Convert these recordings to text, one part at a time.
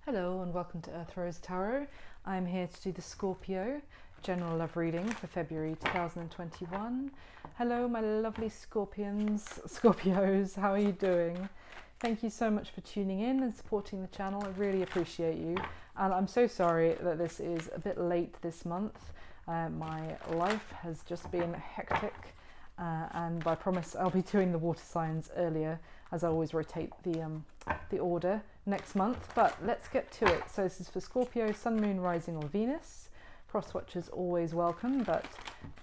Hello and welcome to Earth Rose Tarot. I'm here to do the Scorpio general love reading for February 2021. Hello my lovely Scorpios, how are you doing? Thank you so much for tuning in and supporting the channel. I really appreciate you. And I'm so sorry that this is a bit late this month. My life has just been hectic and I promise I'll be doing the water signs earlier, as I always rotate the order next month. But let's get to it. So this is for Scorpio, Sun, Moon, Rising or Venus. Cross watchers always welcome, but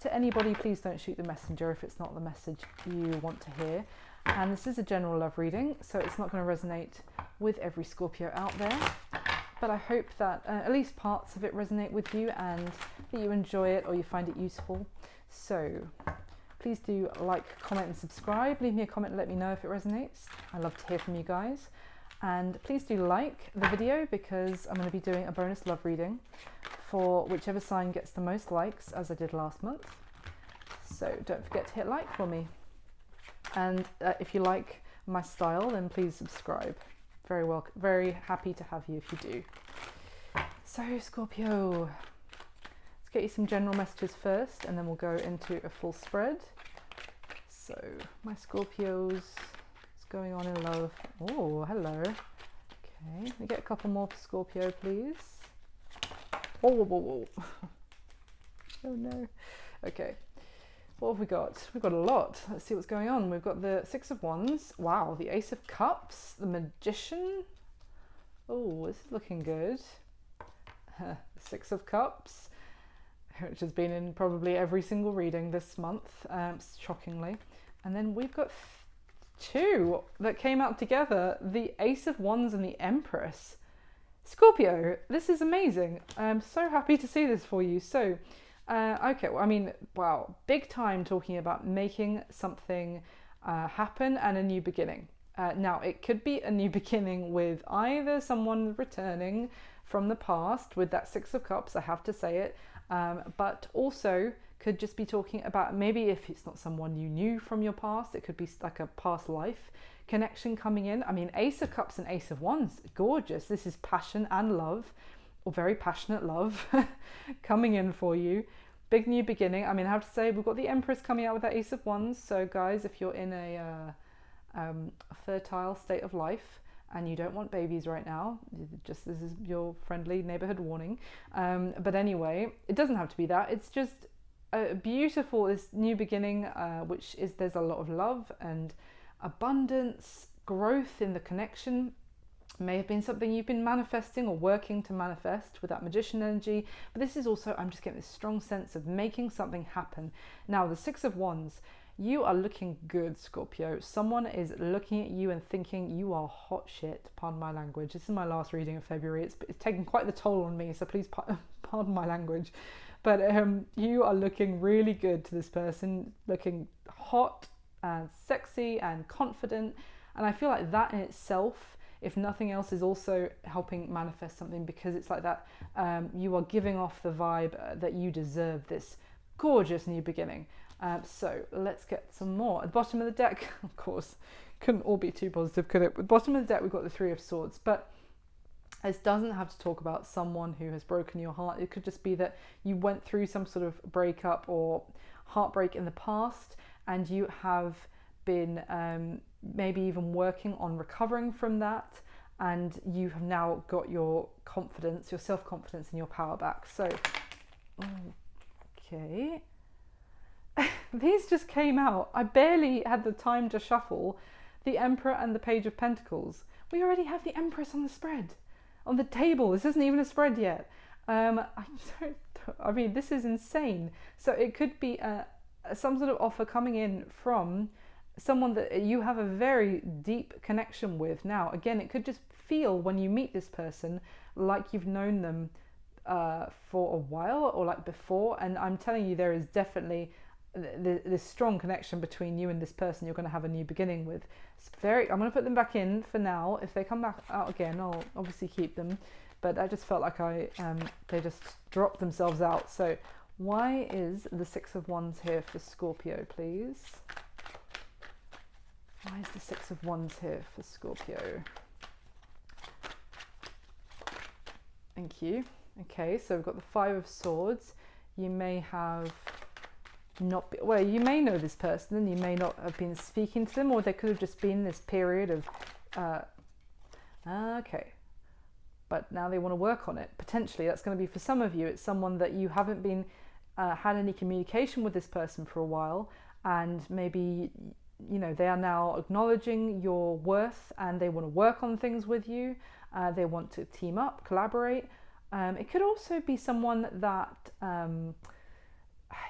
to anybody, please don't shoot the messenger if it's not the message you want to hear. And this is a general love reading, so it's not going to resonate with every Scorpio out there, but I hope that at least parts of it resonate with you and that you enjoy it or you find it useful. So please do like, comment and subscribe. Leave me a comment and let me know if it resonates. I love to hear from you guys. And please do like the video because I'm going to be doing a bonus love reading for whichever sign gets the most likes, as I did last month. So don't forget to hit like for me. And if you like my style, then please subscribe. Very happy to have you if you do. So Scorpio, let's get you some general messages first and then we'll go into a full spread. So my Scorpios, what's going on in love? Oh, hello. Okay, we get a couple more for Scorpio, please. Oh, whoa, whoa, whoa. Oh no. Okay, what have we got? We've got a lot. Let's see what's going on. We've got the Six of Wands. Wow, the Ace of Cups, the Magician. Oh, this is looking good. The Six of Cups, which has been in probably every single reading this month, shockingly. And then we've got two that came out together, the Ace of Wands and the Empress. Scorpio, this is amazing. I'm so happy to see this for you. So, okay, well, I mean, wow, big time talking about making something happen and a new beginning. Now, it could be a new beginning with either someone returning from the past with that Six of Cups, I have to say it, but also could just be talking about maybe if it's not someone you knew from your past, it could be like a past life connection coming in. I mean, Ace of Cups and Ace of Wands, gorgeous. This is passion and love, or very passionate love coming in for you. Big new beginning. I mean, I have to say, we've got the Empress coming out with that Ace of Wands. So guys, if you're in a fertile state of life and you don't want babies right now, just this is your friendly neighborhood warning. But anyway, it doesn't have to be that. It's just a beautiful, this new beginning, which is there's a lot of love and abundance, growth in the connection. May have been something you've been manifesting or working to manifest with that Magician energy, but this is also, I'm just getting this strong sense of making something happen. Now the Six of Wands, you are looking good, Scorpio. Someone is looking at you and thinking you are hot shit, pardon my language. This is my last reading of February. It's taken quite the toll on me, so please pardon my language. But you are looking really good to this person, looking hot and sexy and confident. And I feel like that in itself, if nothing else, is also helping manifest something, because it's like that you are giving off the vibe that you deserve this gorgeous new beginning. So let's get some more. At the bottom of the deck, of course, couldn't all be too positive, could it? At the bottom of the deck, we've got the Three of Swords, but this doesn't have to talk about someone who has broken your heart. It could just be that you went through some sort of breakup or heartbreak in the past, and you have been maybe even working on recovering from that, and you have now got your confidence, your self-confidence and your power back. So, okay. These just came out. I barely had the time to shuffle the Emperor and the Page of Pentacles. We already have the Empress on the spread, on the table. This isn't even a spread yet. I mean, this is insane. So it could be some sort of offer coming in from someone that you have a very deep connection with. Now, again, it could just feel when you meet this person like you've known them for a while or like before. And I'm telling you, there is definitely this strong connection between you and this person you're going to have a new beginning with. It's I'm going to put them back in for now. If they come back out again, I'll obviously keep them, but I just felt like they just dropped themselves out. So why is the Six of Wands here for Scorpio, please? Why is the Six of Wands here for Scorpio? Thank you. Okay, so we've got the Five of Swords. You may have not be, well, you may know this person and you may not have been speaking to them, or there could have just been this period of okay, but now they want to work on it. Potentially that's going to be, for some of you, it's someone that you haven't been had any communication with this person for a while, and maybe, you know, they are now acknowledging your worth and they want to work on things with you. They want to team up, collaborate. It could also be someone that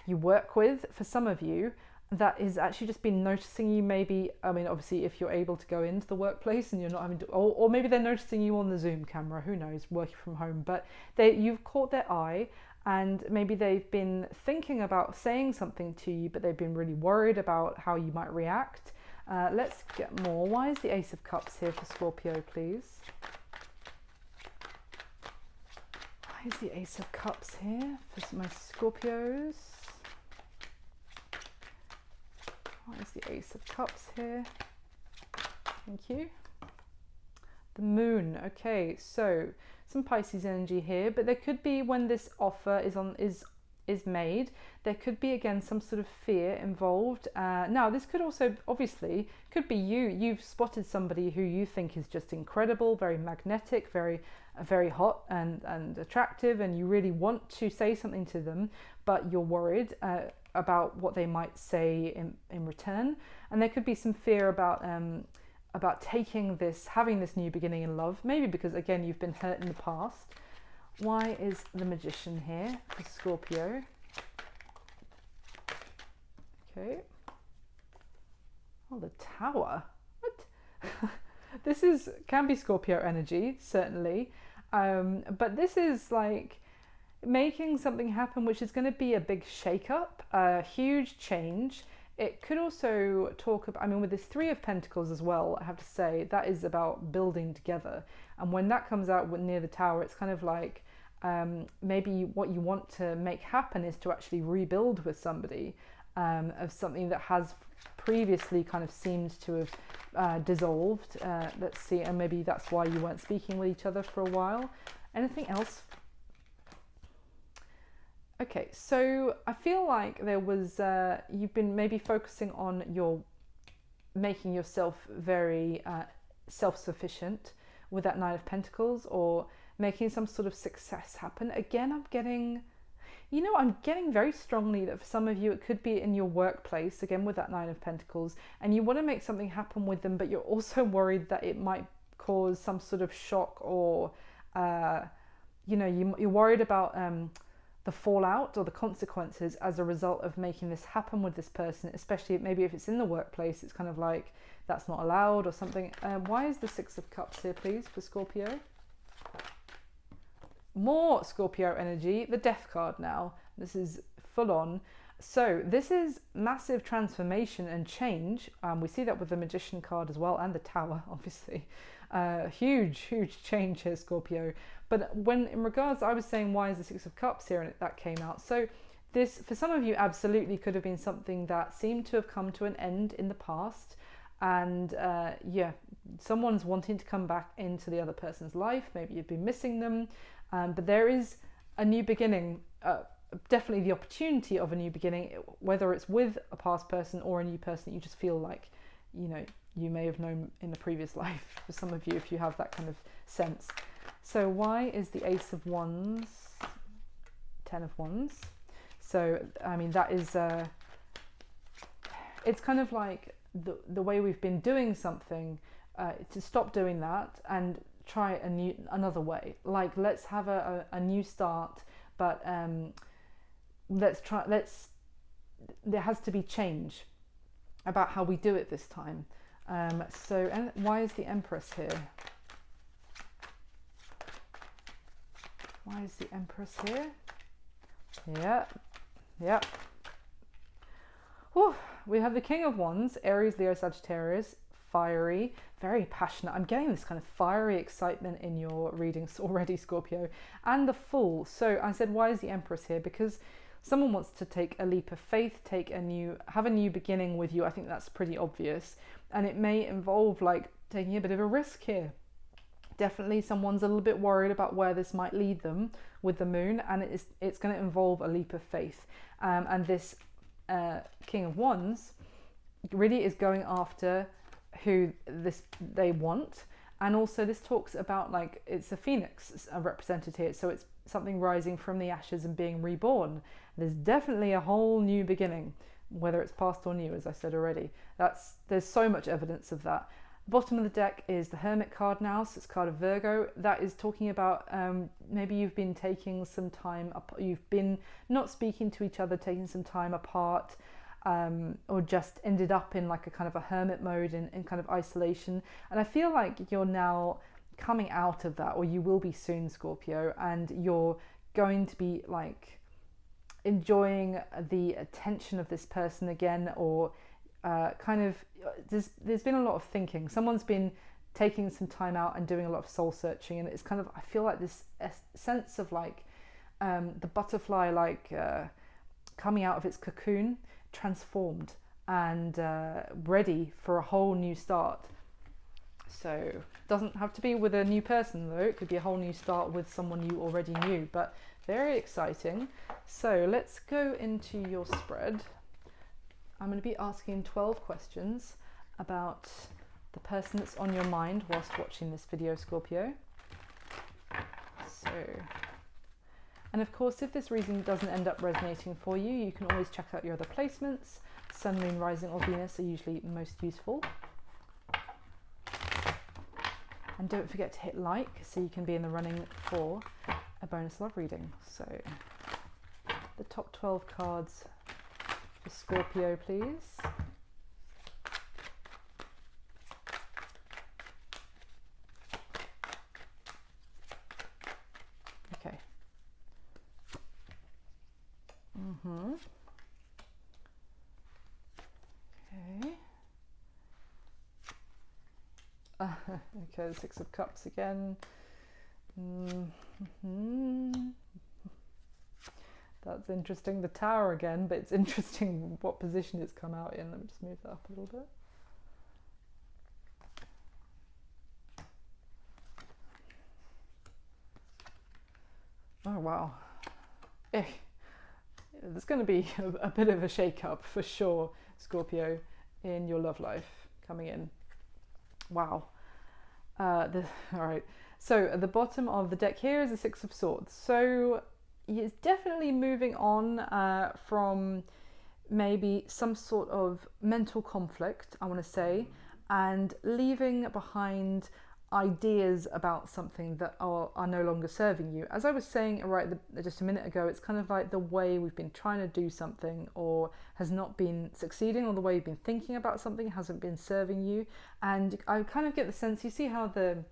you work with, for some of you, that is actually just been noticing you. Maybe, I mean, obviously if you're able to go into the workplace and you're not having to, or maybe they're noticing you on the Zoom camera, who knows, working from home, but you've caught their eye, and maybe they've been thinking about saying something to you, but they've been really worried about how you might react. Let's get more. Why is the Ace of Cups here for Scorpio, please? Why is the Ace of Cups here for my Scorpios? Why is the Ace of Cups here? Thank you. The Moon. Okay, so some Pisces energy here, but there could be, when this offer is made, there could be again some sort of fear involved. Now this could also, obviously, could be you've spotted somebody who you think is just incredible, very magnetic, very hot and attractive, and you really want to say something to them, but you're worried about what they might say in return. And there could be some fear about taking this, having this new beginning in love, maybe because, again, you've been hurt in the past. Why is the Magician here for Scorpio? Okay. Oh, the Tower. What? This can be Scorpio energy, certainly. But this is like making something happen, which is going to be a big shake-up, a huge change. It could also talk about, I mean, with this Three of Pentacles as well, I have to say, that is about building together. And when that comes out near the Tower, it's kind of like maybe what you want to make happen is to actually rebuild with somebody, of something that has previously kind of seemed to have dissolved. Let's see, and maybe that's why you weren't speaking with each other for a while. Anything else? Okay, so I feel like there was, you've been maybe focusing on making yourself very self-sufficient with that Nine of Pentacles, or making some sort of success happen. Again, I'm getting very strongly that for some of you it could be in your workplace, again with that Nine of Pentacles, and you want to make something happen with them, but you're also worried that it might cause some sort of shock, or you're worried about the fallout or the consequences as a result of making this happen with this person, especially maybe if it's in the workplace. It's kind of like that's not allowed or something. Why is the Six of Cups here, please, for Scorpio? More Scorpio energy, the Death card now. This is full on. So this is massive transformation and change. We see that with the Magician card as well, and the Tower, obviously. Huge change here, Scorpio. But when, in regards, I was saying, why is the Six of Cups here, and that came out. So this, for some of you, absolutely could have been something that seemed to have come to an end in the past. And someone's wanting to come back into the other person's life. Maybe you've been missing them. But there is a new beginning, definitely the opportunity of a new beginning, whether it's with a past person or a new person that you just feel like, you may have known in a previous life, for some of you, if you have that kind of sense. So why is the Ace of Wands, Ten of Wands? So, I mean, that is, it's kind of like the way we've been doing something, to stop doing that and try another way. Like, let's have a new start, but there has to be change about how we do it this time. And why is the Empress here? Why is the Empress here? Yeah. Whew. We have the King of Wands, Aries, Leo, Sagittarius, fiery, very passionate. I'm getting this kind of fiery excitement in your readings already, Scorpio. And the Fool. So I said, why is the Empress here? Because someone wants to take a leap of faith, have a new beginning with you. I think that's pretty obvious. And it may involve like taking a bit of a risk here, definitely someone's a little bit worried about where this might lead them with the moon, and it's going to involve a leap of faith. And this King of Wands really is going after who they want. And also this talks about, like, it's a phoenix represented here, so it's something rising from the ashes and being reborn. There's definitely a whole new beginning, whether it's past or new, as I said already. There's so much evidence of that. Bottom of the deck is the Hermit card now, so it's card of Virgo. That is talking about maybe you've been taking some time up, you've been not speaking to each other, taking some time apart, or just ended up in like a kind of a hermit mode in kind of isolation. And I feel like you're now coming out of that, or you will be soon, Scorpio, and you're going to be like enjoying the attention of this person again, or there's been a lot of thinking. Someone's been taking some time out and doing a lot of soul searching, and it's kind of, I feel like this sense of like the butterfly, like coming out of its cocoon, transformed and ready for a whole new start. So doesn't have to be with a new person though, it could be a whole new start with someone you already knew, but very exciting. So let's go into your spread. I'm going to be asking 12 questions about the person that's on your mind whilst watching this video, Scorpio. So, and of course, if this reading doesn't end up resonating for you, you can always check out your other placements. Sun, Moon, Rising or Venus are usually most useful. And don't forget to hit like so you can be in the running for a bonus love reading. So the top 12 cards for Scorpio, please. Okay. Okay. Okay, the Six of Cups again. That's interesting. The Tower again, but it's interesting what position it's come out in. Let me just move that up a little bit. Oh wow. There's going to be a bit of a shake-up for sure, Scorpio, in your love life coming in. Wow. All right. So at the bottom of the deck here is the Six of Swords. So it's definitely moving on from maybe some sort of mental conflict, I want to say, and leaving behind ideas about something that are no longer serving you. As I was saying just a minute ago, it's kind of like the way we've been trying to do something or has not been succeeding, or the way you've been thinking about something hasn't been serving you. And I kind of get the sense, you see how the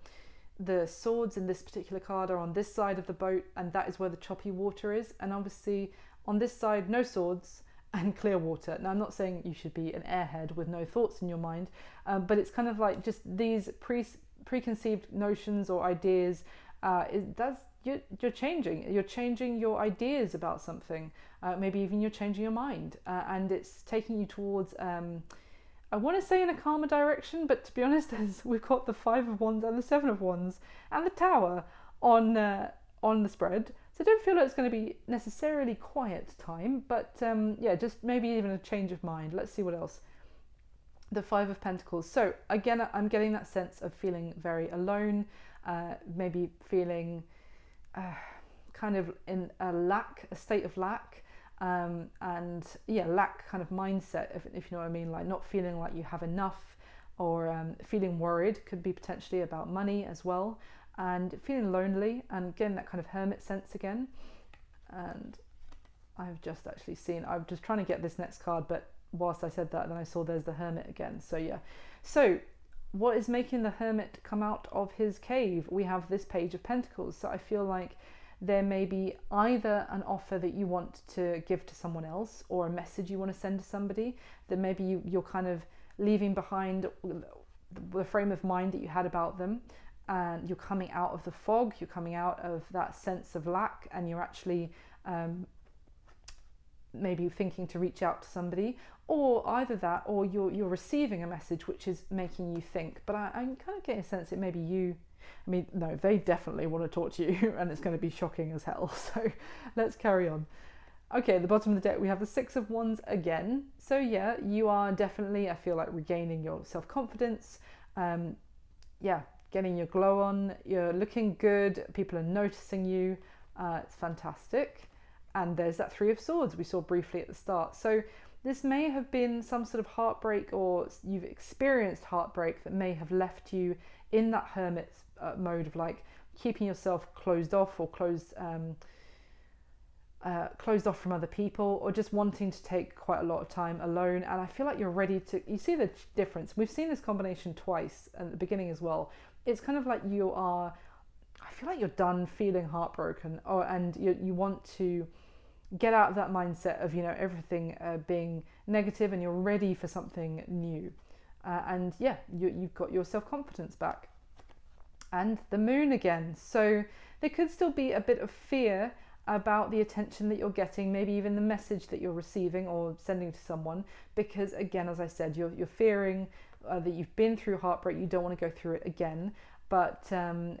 swords in this particular card are on this side of the boat, and that is where the choppy water is, and obviously on this side no swords and clear water. Now I'm not saying you should be an airhead with no thoughts in your mind, but it's kind of like just these preconceived notions or ideas. You're changing your ideas about something. Maybe even you're changing your mind, and it's taking you towards I want to say in a calmer direction, but to be honest, we've got the Five of Wands and the Seven of Wands and the Tower on the spread. So I don't feel like it's going to be necessarily quiet time, but yeah, just maybe even a change of mind. Let's see what else. The Five of Pentacles. So again, I'm getting that sense of feeling very alone, maybe feeling kind of in a state of lack. And yeah, lack kind of mindset, if you know what I mean, like not feeling like you have enough, or feeling worried, could be potentially about money as well, and feeling lonely, and getting that kind of hermit sense again. And I've just actually seen, I'm just trying to get this next card, but whilst I said that, then I saw there's the Hermit again. So yeah, so what is making the Hermit come out of his cave? We have this Page of Pentacles. So I feel like there may be either an offer that you want to give to someone else, or a message you want to send to somebody that maybe you're kind of leaving behind the frame of mind that you had about them, and you're coming out of the fog, you're coming out of that sense of lack, and you're actually maybe thinking to reach out to somebody, or either that, or you're receiving a message which is making you think. But I'm kind of getting a sense it may be you I mean, no, they definitely want to talk to you and it's going to be shocking as hell. So let's carry on. Okay, at the bottom of the deck, we have the Six of Wands again. So yeah, you are definitely, I feel like, regaining your self-confidence. Yeah, getting your glow on. You're looking good. People are noticing you. It's fantastic. And there's that Three of Swords we saw briefly at the start. So this may have been some sort of heartbreak, or you've experienced heartbreak that may have left you in that hermit mode of like keeping yourself closed off, or closed off from other people, or just wanting to take quite a lot of time alone. And I feel like you're ready to, you see the difference. We've seen this combination twice at the beginning as well. It's kind of like you are, I feel like you're done feeling heartbroken, and you want to get out of that mindset of, you know, everything being negative, and you're ready for something new. And yeah, you've got your self-confidence back. And the moon again. So there could still be a bit of fear about the attention that you're getting, maybe even the message that you're receiving or sending to someone, because again, as I said, you're fearing that you've been through heartbreak, you don't want to go through it again. But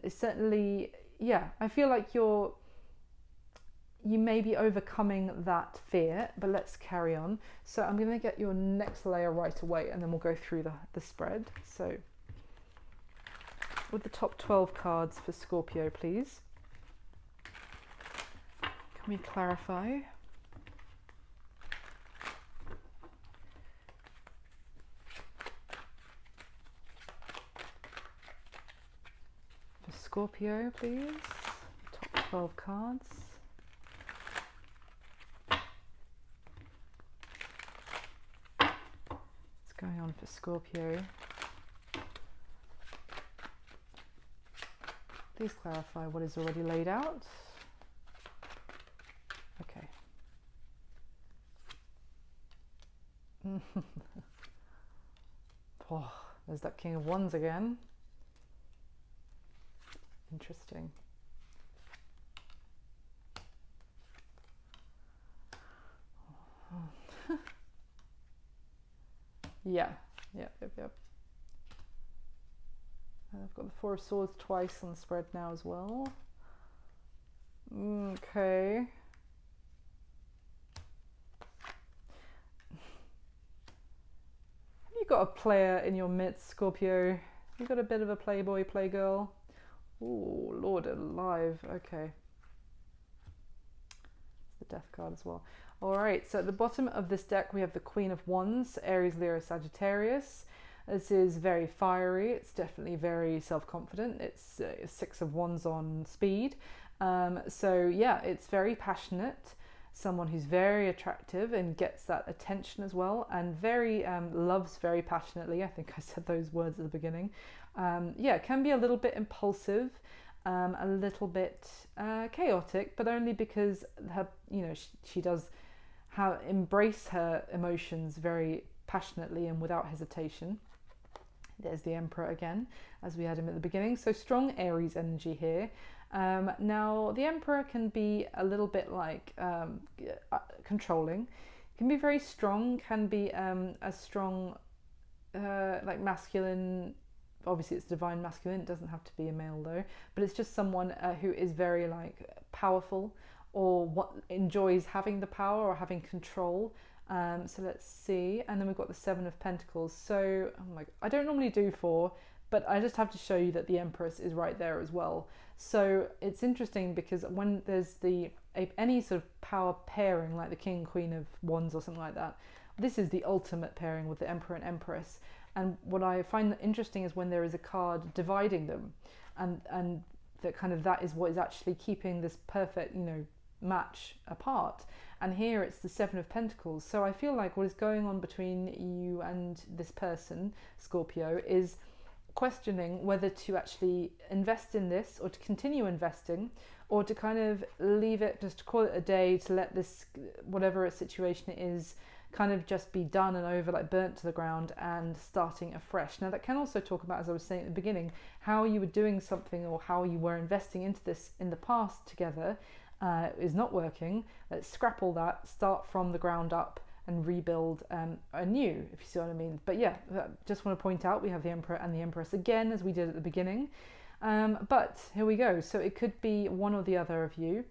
it's certainly, yeah, I feel like you may be overcoming that fear. But let's carry on. So I'm going to get your next layer right away, and then we'll go through the spread. So with the top 12 cards for Scorpio, please. Can we clarify? For Scorpio, please. Top 12 cards. What's going on for Scorpio? Please clarify what is already laid out. Okay. Oh, there's that King of Wands again. Interesting. Yeah. I've got the Four of Swords twice on the spread now as well. Okay. Have you got a player in your midst, Scorpio? You got a bit of a playboy, playgirl? Oh, Lord alive. Okay. It's the Death card as well. All right, so at the bottom of this deck, we have the Queen of Wands, Aries, Leo, Sagittarius. This is very fiery. It's definitely very self-confident. It's Six of Wands on speed. So yeah, it's very passionate. Someone who's very attractive and gets that attention as well, and very loves very passionately. I think I said those words at the beginning. Yeah, can be a little bit impulsive, a little bit chaotic, but only because her, you know, she does embrace her emotions very passionately and without hesitation. There's the Emperor again, as we had him at the beginning. So strong Aries energy here. Now, the Emperor can be a little bit like controlling. Can be very strong, can be a strong, like masculine. Obviously, it's divine masculine. It doesn't have to be a male though. But it's just someone who is very like powerful, or what enjoys having the power or having control. So let's see, and then we've got the Seven of Pentacles. So I don't normally do 4, but I just have to show you that the Empress is right there as well. So it's interesting because when there's any sort of power pairing, like the King, Queen of Wands or something like that, this is the ultimate pairing with the Emperor and Empress. And what I find interesting is when there is a card dividing them, and that is what is actually keeping this perfect, you know, match apart. And here it's the Seven of Pentacles. So I feel like what is going on between you and this person, Scorpio, is questioning whether to actually invest in this, or to continue investing, or to kind of leave it, just call it a day, to let this, whatever a situation it is, kind of just be done and over, like burnt to the ground, and starting afresh. Now that can also talk about, as I was saying at the beginning, how you were doing something, or how you were investing into this in the past together, is not working. Let's scrap all that, start from the ground up, and rebuild anew, if you see what I mean. But yeah, just want to point out we have the Emperor and the Empress again, as we did at the beginning. But here we go. So it could be one or the other of you.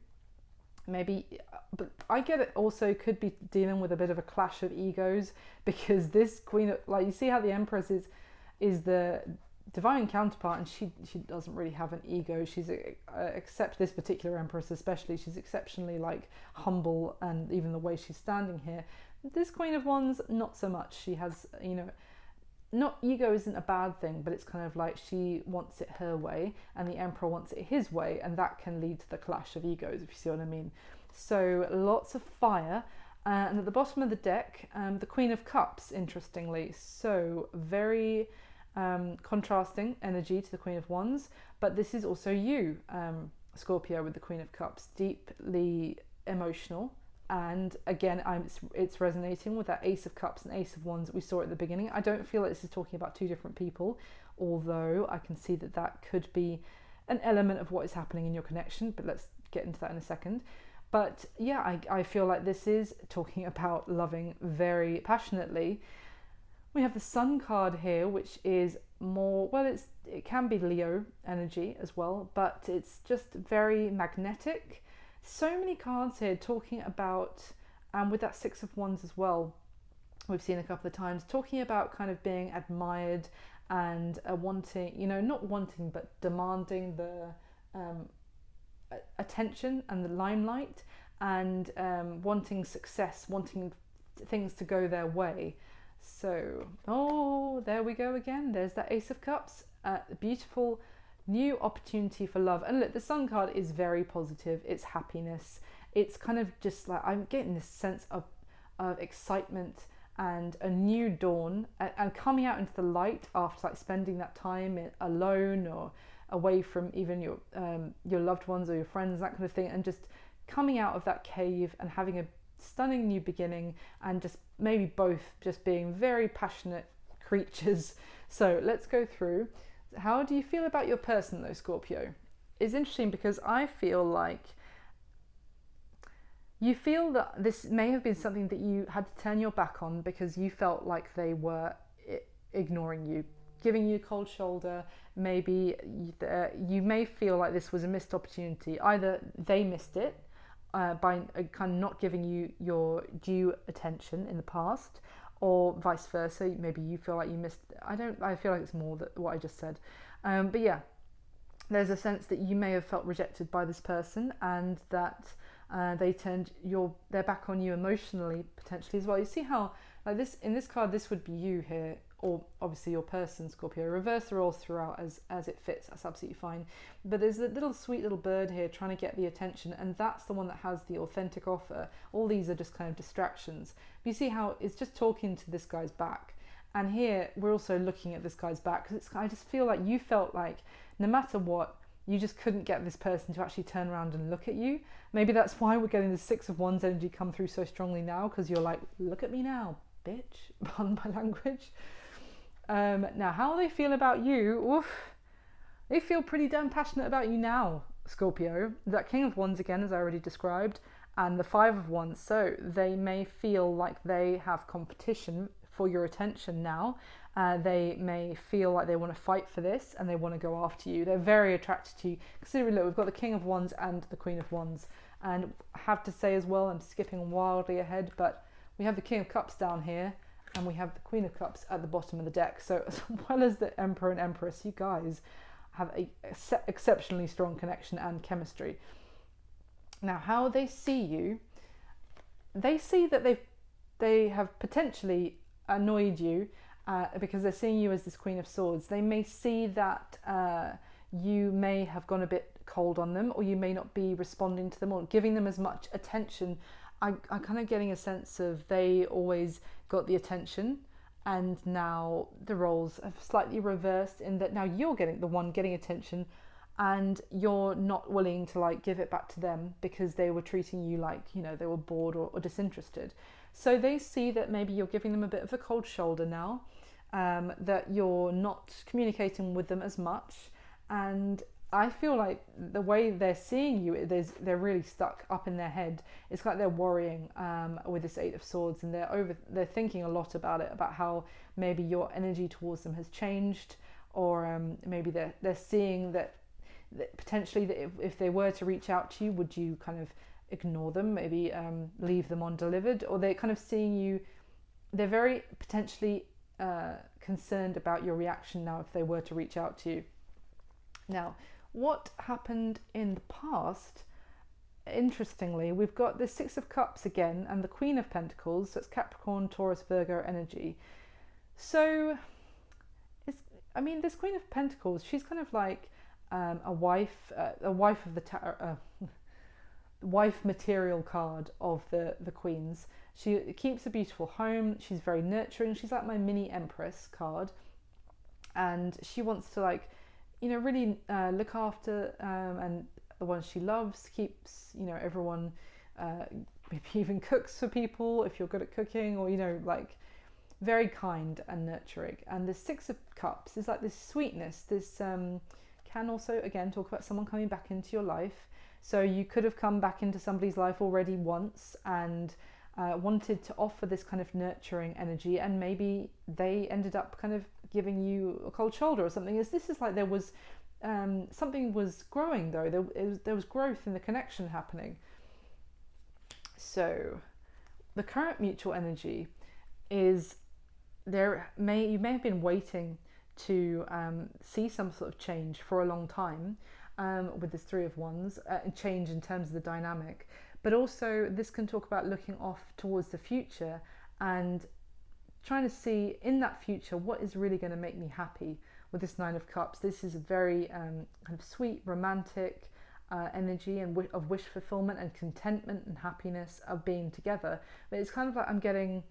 Maybe, but I get it also could be dealing with a bit of a clash of egos, because this queen, like, you see how the Empress is the divine counterpart, and she doesn't really have an ego. She's except this particular Empress especially, she's exceptionally like humble, and even the way she's standing here. This Queen of Wands, not so much. She has, you know, not ego isn't a bad thing, but it's kind of like she wants it her way and the Emperor wants it his way, and that can lead to the clash of egos, if you see what I mean. So lots of fire. And at the bottom of the deck, the Queen of Cups, interestingly. So very contrasting energy to the Queen of Wands, but this is also you, Scorpio, with the Queen of Cups, deeply emotional. And again, it's resonating with that Ace of Cups and Ace of Wands that we saw at the beginning. I don't feel like this is talking about two different people, although I can see that that could be an element of what is happening in your connection, but let's get into that in a second. But yeah, I feel like this is talking about loving very passionately. We have the Sun card here, which is more, well, it can be Leo energy as well, but it's just very magnetic. So many cards here talking about, and with that Six of Wands as well, we've seen a couple of times, talking about kind of being admired and wanting, you know, not wanting, but demanding the attention and the limelight, and wanting success, wanting things to go their way. So, oh, there we go again. There's that Ace of Cups, beautiful new opportunity for love. And look, the Sun card is very positive. It's happiness. It's kind of just like, I'm getting this sense of excitement and a new dawn, and coming out into the light after like spending that time alone or away from even your loved ones or your friends, that kind of thing, and just coming out of that cave and having a stunning new beginning, and just maybe both just being very passionate creatures. So let's go through. How do you feel about your person though, Scorpio? It's interesting because I feel like you feel that this may have been something that you had to turn your back on because you felt like they were ignoring you, giving you a cold shoulder. Maybe you may feel like this was a missed opportunity. Either they missed it by kind of not giving you your due attention in the past, or vice versa. Maybe you feel like you missed. I feel like it's more that what I just said. But yeah, there's a sense that you may have felt rejected by this person, and that they turned their back on you emotionally, potentially as well. You see how, like this in this card, this would be you here, or obviously your person, Scorpio. Reverse the roles throughout as it fits. That's absolutely fine. But there's a little sweet little bird here trying to get the attention, and that's the one that has the authentic offer. All these are just kind of distractions. But you see how it's just talking to this guy's back. And here we're also looking at this guy's back, because I just feel like you felt like no matter what, you just couldn't get this person to actually turn around and look at you. Maybe that's why we're getting the Six of Wands energy come through so strongly now, because you're like, look at me now, bitch, pardon my language. Now, how they feel about you, oof, they feel pretty damn passionate about you now, Scorpio. That King of Wands again, as I already described, and the Five of Wands. So they may feel like they have competition for your attention now. They may feel like they want to fight for this and they want to go after you. They're very attracted to you. Considering, look, we've got the King of Wands and the Queen of Wands. And I have to say as well, I'm skipping wildly ahead, but we have the King of Cups down here, and we have the Queen of Cups at the bottom of the deck. So as well as the Emperor and Empress, you guys have a exceptionally strong connection and chemistry. Now, how they see you, they see that they have potentially annoyed you because they're seeing you as this Queen of Swords. They may see that you may have gone a bit cold on them, or you may not be responding to them or giving them as much attention. I'm kind of getting a sense of they always got the attention, and now the roles have slightly reversed, in that now you're getting the one getting attention, and you're not willing to like give it back to them because they were treating you like, you know, they were bored or disinterested. So they see that maybe you're giving them a bit of a cold shoulder now, that you're not communicating with them as much, and I feel like the way they're seeing you, they're really stuck up in their head. It's like they're worrying with this Eight of Swords, and they're thinking a lot about it, about how maybe your energy towards them has changed, or maybe they're seeing that potentially that if they were to reach out to you, would you kind of ignore them, maybe leave them undelivered, or they're kind of seeing you, they're very potentially concerned about your reaction now if they were to reach out to you. Now, what happened in the past, interestingly, we've got the Six of Cups again and the Queen of Pentacles, so it's Capricorn, Taurus, Virgo energy. So, this Queen of Pentacles, she's kind of like a wife of the wife material card of the Queens. She keeps a beautiful home, she's very nurturing, she's like my mini Empress card, and she wants to really look after and the ones she loves, keeps everyone, maybe even cooks for people if you're good at cooking, or very kind and nurturing. And the Six of Cups is like this sweetness, this can also again talk about someone coming back into your life. So you could have come back into somebody's life already once and wanted to offer this kind of nurturing energy, and maybe they ended up kind of giving you a cold shoulder or something. This is like there was something was growing though. There was growth in the connection happening. So the current mutual energy is you may have been waiting to see some sort of change for a long time. With this Three of Wands, change in terms of the dynamic, but also this can talk about looking off towards the future and trying to see in that future what is really going to make me happy. With this Nine of Cups, this is a very kind of sweet, romantic energy and of wish fulfillment and contentment and happiness of being together. But it's kind of like I'm getting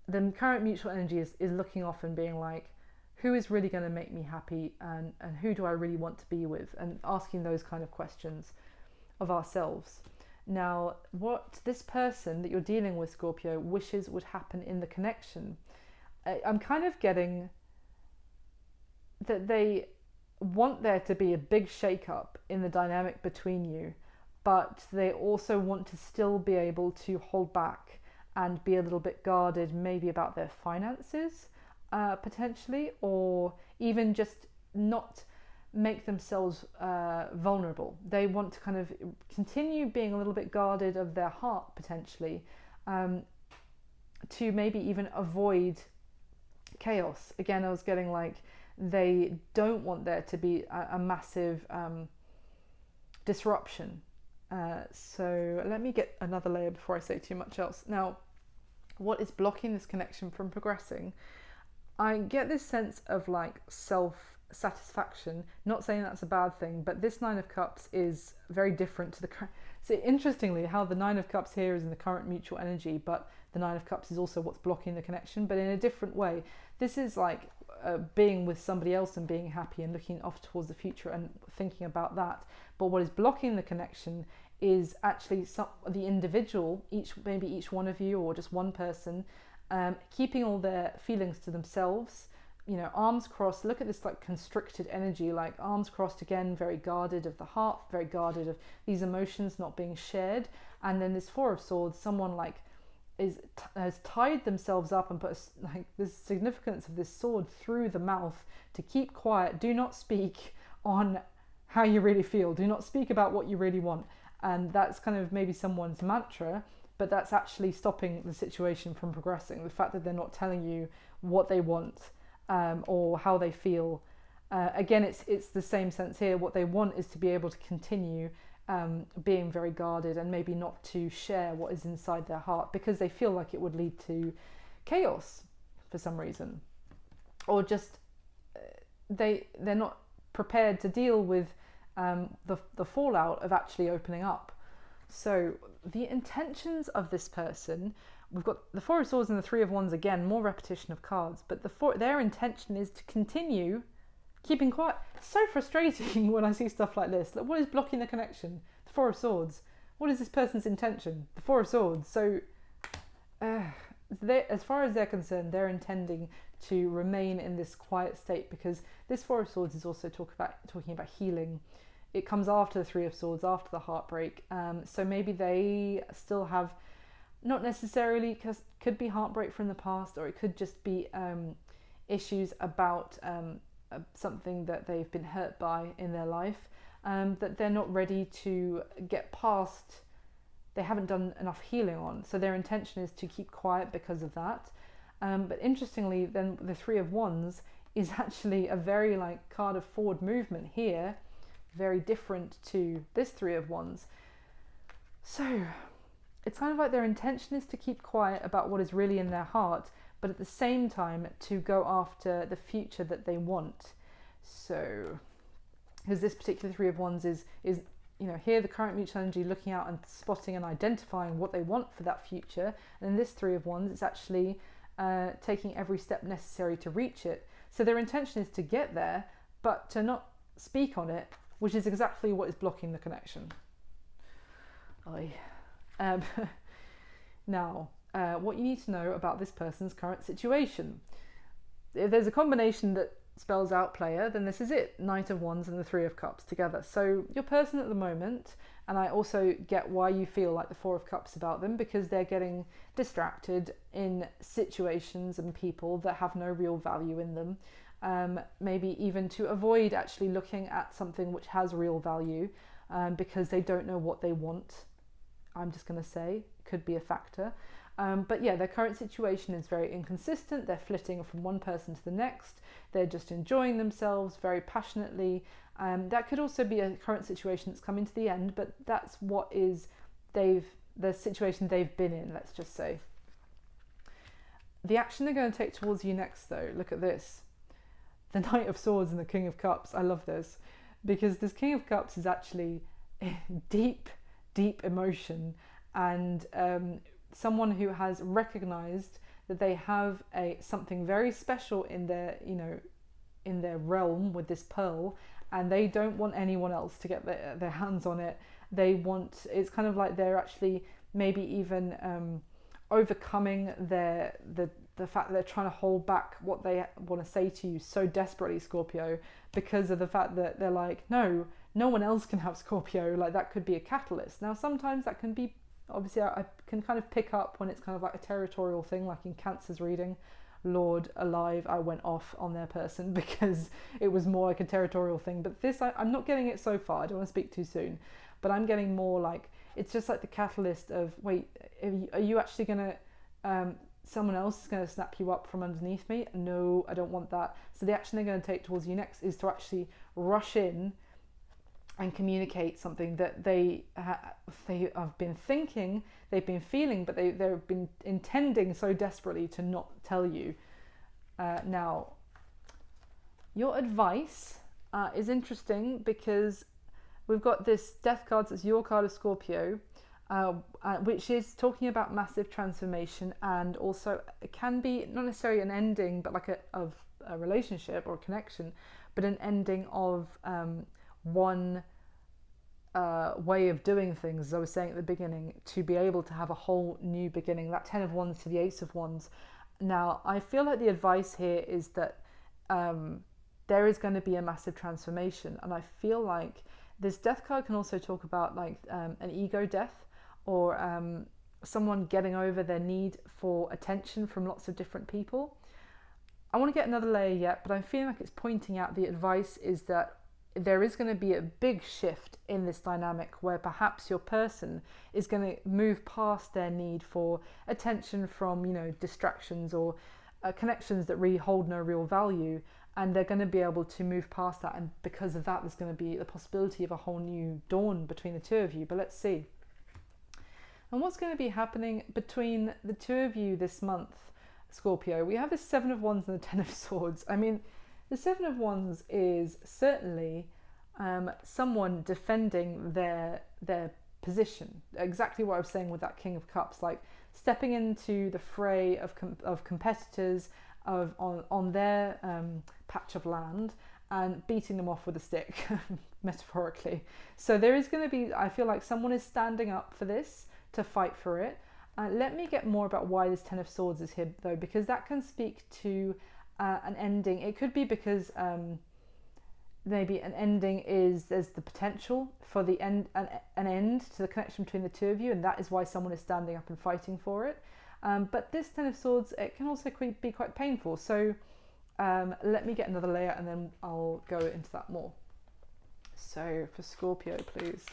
the current mutual energy is looking off and being like, who is really going to make me happy, and who do I really want to be with, and asking those kind of questions of ourselves. Now, what this person that you're dealing with, Scorpio, wishes would happen in the connection, I'm kind of getting that they want there to be a big shake-up in the dynamic between you, but they also want to still be able to hold back and be a little bit guarded, maybe about their finances, potentially, or even just not make themselves vulnerable. They want to kind of continue being a little bit guarded of their heart, potentially, to maybe even avoid chaos. Again, I was getting like they don't want there to be a massive disruption. So let me get another layer before I say too much else. Now, what is blocking this connection from progressing? I get this sense of like self-satisfaction, not saying that's a bad thing, but this Nine of Cups is very different to the current. So interestingly, how the Nine of Cups here is in the current mutual energy, but the Nine of Cups is also what's blocking the connection, but in a different way. This is like being with somebody else and being happy and looking off towards the future and thinking about that. But what is blocking the connection is actually the individual, maybe each one of you or just one person, keeping all their feelings to themselves, arms crossed. Look at this like constricted energy, like arms crossed again, very guarded of the heart, very guarded of these emotions not being shared. And then this Four of Swords, someone like has tied themselves up and put like this significance of this sword through the mouth to keep quiet. Do not speak on how you really feel. Do not speak about what you really want. And that's kind of maybe someone's mantra, but that's actually stopping the situation from progressing. The fact that they're not telling you what they want or how they feel. Again, it's the same sense here. What they want is to be able to continue being very guarded and maybe not to share what is inside their heart because they feel like it would lead to chaos for some reason. Or just they're not prepared to deal with the fallout of actually opening up. So the intentions of this person, we've got the Four of Swords and the Three of Wands again, more repetition of cards, but their intention is to continue keeping quiet. It's so frustrating when I see stuff like this. Like, what is blocking the connection? The Four of Swords. What is this person's intention? The Four of Swords. So as far as they're concerned, they're intending to remain in this quiet state because this Four of Swords is also talking about healing. It comes after the Three of Swords, after the heartbreak. So maybe they still have, not necessarily, because could be heartbreak from the past, or it could just be issues about something that they've been hurt by in their life. that they're not ready to get past, they haven't done enough healing on. So their intention is to keep quiet because of that. But interestingly, then the Three of Wands is actually a very like card of forward movement here, very different to this Three of Wands. So it's kind of like their intention is to keep quiet about what is really in their heart, but at the same time to go after the future that they want. So, because this particular Three of Wands is here the current mutual energy looking out and spotting and identifying what they want for that future, and in this Three of Wands it's actually taking every step necessary to reach it. So their intention is to get there, but to not speak on it, which is exactly what is blocking the connection. Now, what you need to know about this person's current situation. If there's a combination that spells out player, then this is it. Knight of Wands and the Three of Cups together. So your person at the moment, and I also get why you feel like the Four of Cups about them, because they're getting distracted in situations and people that have no real value in them. Maybe even to avoid actually looking at something which has real value, because they don't know what they want. I'm just going to say, could be a factor. But yeah, their current situation is very inconsistent. They're flitting from one person to the next. They're just enjoying themselves very passionately. That could also be a current situation that's coming to the end, but that's what is the situation they've been in, let's just say. The action they're going to take towards you next, though, look at this. The Knight of Swords and the King of Cups. I love this, because this King of Cups is actually deep emotion, and someone who has recognized that they have something very special in their realm with this pearl, and they don't want anyone else to get their hands on it. It's kind of like they're actually maybe even overcoming the fact that they're trying to hold back what they want to say to you so desperately, Scorpio, because of the fact that they're like, no one else can have Scorpio. Like, that could be a catalyst. Now, sometimes that can be, obviously, I can kind of pick up when it's kind of like a territorial thing, like in Cancer's reading. Lord alive, I went off on their person because it was more like a territorial thing. But this, I'm not getting it so far. I don't want to speak too soon. But I'm getting more like, it's just like the catalyst of, wait, are you actually going to, someone else is going to snap you up from underneath me? No, I don't want that. So the action they're going to take towards you next is to actually rush in and communicate something that they have been thinking, they've been feeling, but they've been intending so desperately to not tell you. Now, your advice is interesting, because we've got this Death card, that's your card of Scorpio, which is talking about massive transformation, and also it can be not necessarily an ending, but like a relationship or a connection, but an ending of one way of doing things, as I was saying at the beginning, to be able to have a whole new beginning. That Ten of Wands to the Ace of Wands. Now, I feel like the advice here is that there is going to be a massive transformation, and I feel like this Death card can also talk about like an ego death, or someone getting over their need for attention from lots of different people. I want to get another layer yet, but I'm feeling like it's pointing out the advice is that there is going to be a big shift in this dynamic, where perhaps your person is going to move past their need for attention from, distractions or connections that really hold no real value, and they're going to be able to move past that, and because of that there's going to be the possibility of a whole new dawn between the two of you. But let's see. And what's going to be happening between the two of you this month, Scorpio? We have the Seven of Wands and the Ten of Swords. I mean, the Seven of Wands is certainly someone defending their position. Exactly what I was saying with that King of Cups, like stepping into the fray of competitors on their patch of land and beating them off with a stick, metaphorically. So there is going to be, I feel like someone is standing up for this, to fight for it. Let me get more about why this Ten of Swords is here, though, because that can speak to an ending. It could be because maybe an ending is, there's the potential for the end, an end to the connection between the two of you, and that is why someone is standing up and fighting for it. But this Ten of Swords, it can also be quite painful. So let me get another layer and then I'll go into that more. So for Scorpio, please,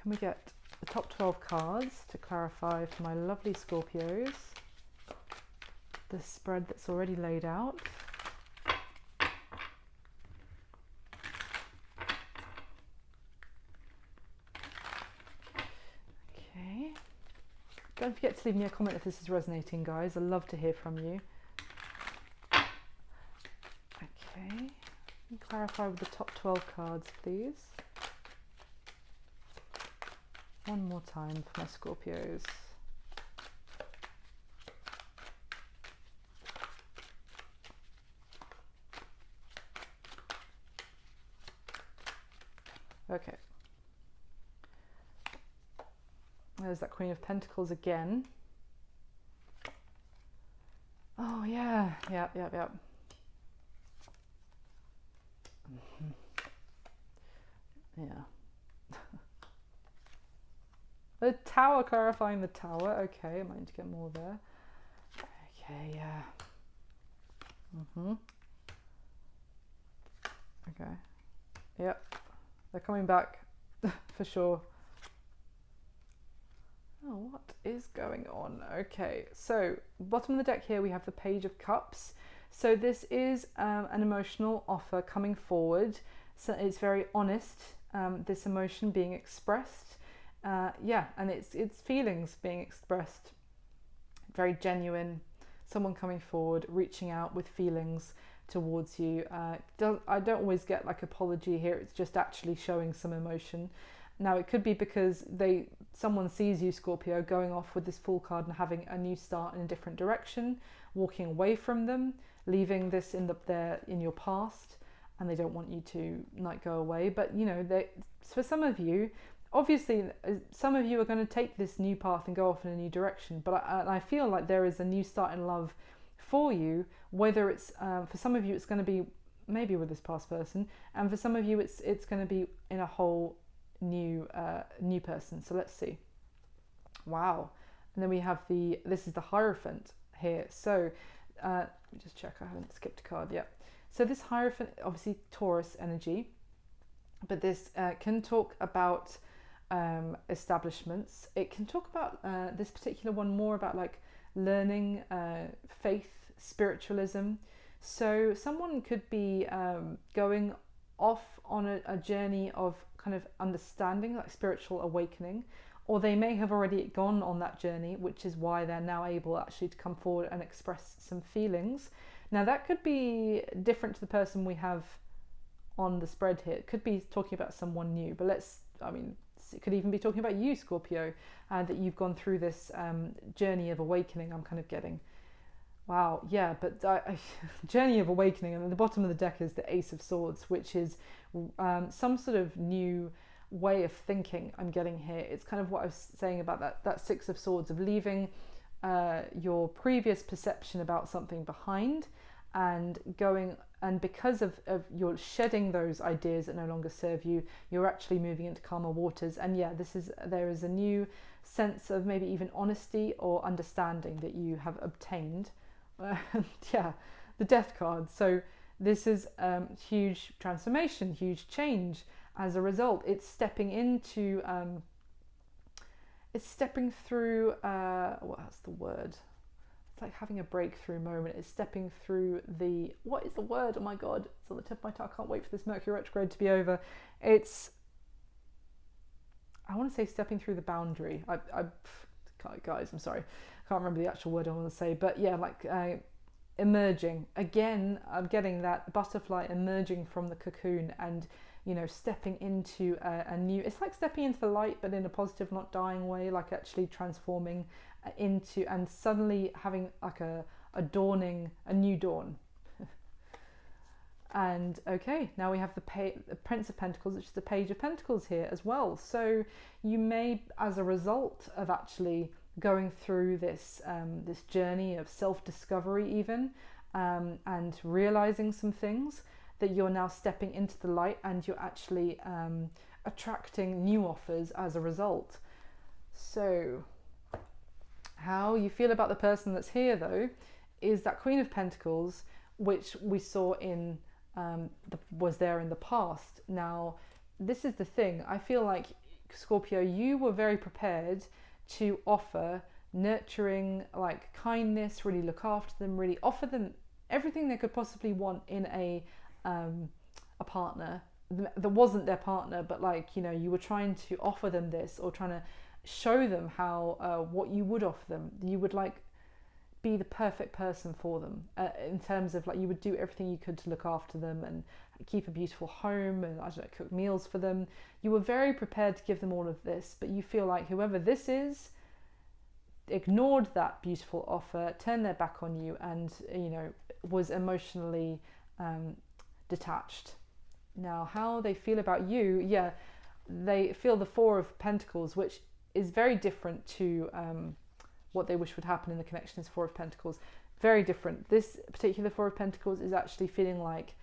can we get the top 12 cards to clarify for my lovely Scorpios the spread that's already laid out? Okay. Don't forget to leave me a comment if this is resonating, guys. I'd love to hear from you. Okay. Clarify with the top 12 cards, please. One more time for my Scorpios. Okay. There's that Queen of Pentacles again. Oh yeah, yep. Yeah. The Tower, clarifying the Tower. Okay, I might need to get more there. Okay, yeah. Okay. Yep. They're coming back for sure. Oh, what is going on? Okay, so bottom of the deck here we have the Page of Cups. So this is an emotional offer coming forward. So it's very honest, this emotion being expressed. Yeah, and it's feelings being expressed. Very genuine. Someone coming forward, reaching out with feelings towards you. I don't always get like apology here. It's just actually showing some emotion. Now it could be because someone sees you, Scorpio, going off with this Fool card and having a new start in a different direction, walking away from them, leaving this in your past, and they don't want you to like go away. But you know, for some of you, obviously, some of you are going to take this new path and go off in a new direction. But I feel like there is a new start in love for you. Whether it's for some of you, it's going to be maybe with this past person, and for some of you, it's going to be in a whole new person. So let's see. Wow. And then we have this is the Hierophant here. So let me just check I haven't skipped a card yet. So this Hierophant, obviously Taurus energy, but this can talk about establishments. It can talk about this particular one more about like learning, faith, spiritualism. So someone could be going off on a journey of kind of understanding, like spiritual awakening, or they may have already gone on that journey, which is why they're now able actually to come forward and express some feelings. Now that could be different to the person we have on the spread here. It could be talking about someone new, but it could even be talking about you, Scorpio, that you've gone through this journey of awakening. I'm kind of getting, wow, yeah, but journey of awakening, and at the bottom of the deck is the Ace of Swords, which is some sort of new way of thinking I'm getting here. It's kind of what I was saying about that Six of Swords, of leaving your previous perception about something behind and going, and because of you're shedding those ideas that no longer serve you, you're actually moving into calmer waters. And yeah, there is a new sense of maybe even honesty or understanding that you have obtained. Yeah, the Death card. So this is huge transformation, huge change. As a result, it's stepping into it's stepping through what's the word? It's like having a breakthrough moment. It's stepping through what is the word? Oh my god, it's on the tip of my tongue. I can't wait for this Mercury retrograde to be over. I want to say stepping through the boundary. Guys, I'm sorry, I can't remember the actual word I want to say, but yeah, like emerging again. I'm getting that butterfly emerging from the cocoon and, you know, stepping into a new, it's like stepping into the light, but in a positive, not dying way, like actually transforming into, and suddenly having like a new dawn. And okay, now we have the Prince of Pentacles, which is the Page of Pentacles here as well. So you may, as a result of actually going through this this journey of self-discovery even, and realizing some things, that you're now stepping into the light, and you're actually attracting new offers as a result. So how you feel about the person that's here though is that Queen of Pentacles, which we saw in was there in the past. Now, this is the thing. I feel like, Scorpio, you were very prepared to offer nurturing, like kindness, really look after them, really offer them everything they could possibly want in a partner that wasn't their partner, but like, you know, you were trying to offer them this, or trying to show them how what you would offer them. You would like be the perfect person for them, in terms of like, you would do everything you could to look after them and keep a beautiful home, and I don't know, cook meals for them. You were very prepared to give them all of this, but you feel like whoever this is ignored that beautiful offer, turned their back on you, and, you know, was emotionally detached. Now, how they feel about you, yeah, they feel the Four of Pentacles, which is very different to what they wish would happen in the connection is Four of Pentacles. Very different. This particular Four of Pentacles is actually feeling like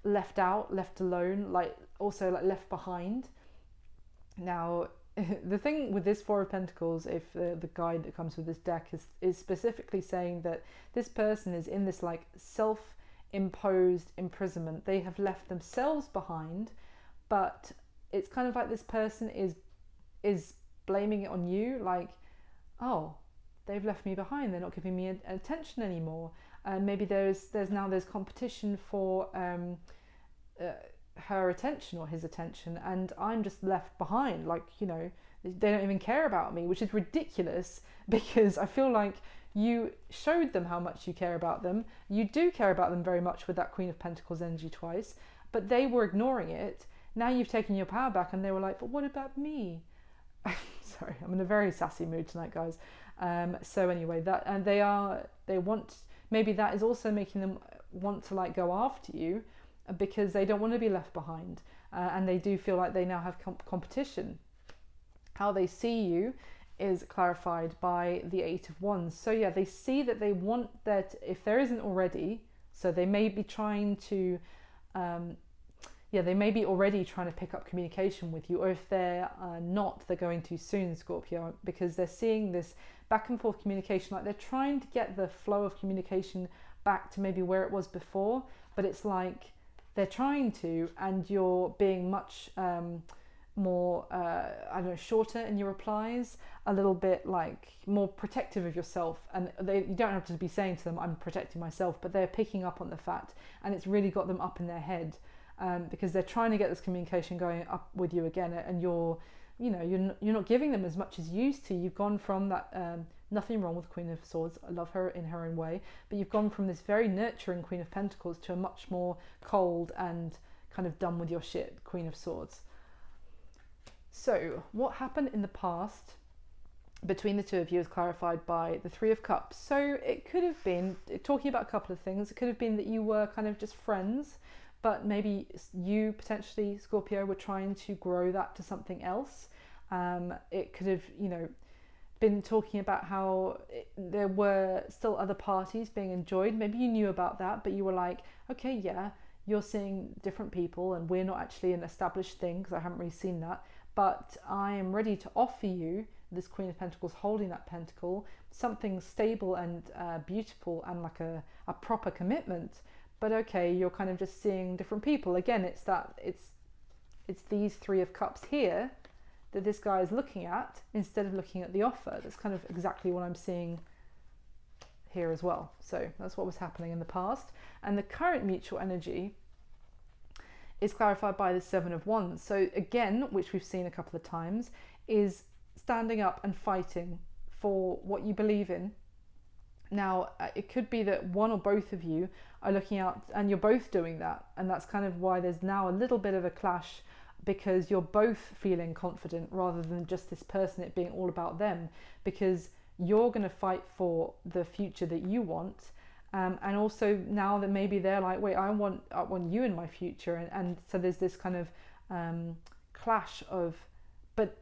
left out, left alone, like also like left behind. Now, the thing with this Four of Pentacles, if the guide that comes with this deck is specifically saying that this person is in this like self-imposed imprisonment. They have left themselves behind, but it's kind of like this person is blaming it on you, like, oh, they've left me behind, they're not giving me attention anymore. Maybe there's competition for her attention or his attention, and I'm just left behind, like, you know, they don't even care about me, which is ridiculous, because I feel like you showed them how much you care about them. You do care about them very much with that Queen of Pentacles energy twice, but they were ignoring it. Now you've taken your power back, and they were like, but what about me? Sorry, I'm in a very sassy mood tonight, guys. So anyway, that, and they want, maybe that is also making them want to like go after you, because they don't want to be left behind, and they do feel like they now have competition. How they see you is clarified by the Eight of Wands. So yeah, they see that they want that, if there isn't already, so they may be trying to they may be already trying to pick up communication with you, or if they're not, they're going to soon, Scorpio, because they're seeing this back and forth communication, like they're trying to get the flow of communication back to maybe where it was before, but it's like they're trying to, and you're being much more, I don't know, shorter in your replies, a little bit like more protective of yourself, and you don't have to be saying to them, I'm protecting myself, but they're picking up on the fact, and it's really got them up in their head. Because they're trying to get this communication going up with you again, and you're not giving them as much as you used to. You've gone from that, nothing wrong with Queen of Swords, I love her in her own way, but you've gone from this very nurturing Queen of Pentacles to a much more cold and kind of done with your shit Queen of Swords. So what happened in the past between the two of you is clarified by the Three of Cups. So it could have been, talking about a couple of things, it could have been that you were kind of just friends, but maybe you potentially, Scorpio, were trying to grow that to something else. It could have, been talking about how there were still other parties being enjoyed. Maybe you knew about that, but you were like, okay, yeah, you're seeing different people, and we're not actually an established thing, because I haven't really seen that. But I am ready to offer you, this Queen of Pentacles holding that pentacle, something stable and beautiful, and like a proper commitment. But okay, you're kind of just seeing different people. Again, it's these Three of Cups here that this guy is looking at, instead of looking at the offer. That's kind of exactly what I'm seeing here as well. So that's what was happening in the past. And the current mutual energy is clarified by the Seven of Wands. So again, which we've seen a couple of times, is standing up and fighting for what you believe in. Now, it could be that one or both of you are looking out, and you're both doing that, and that's kind of why there's now a little bit of a clash, because you're both feeling confident rather than just this person, it being all about them, because you're going to fight for the future that you want, and also now that maybe they're like, wait, I want you in my future, and so there's this kind of clash of, but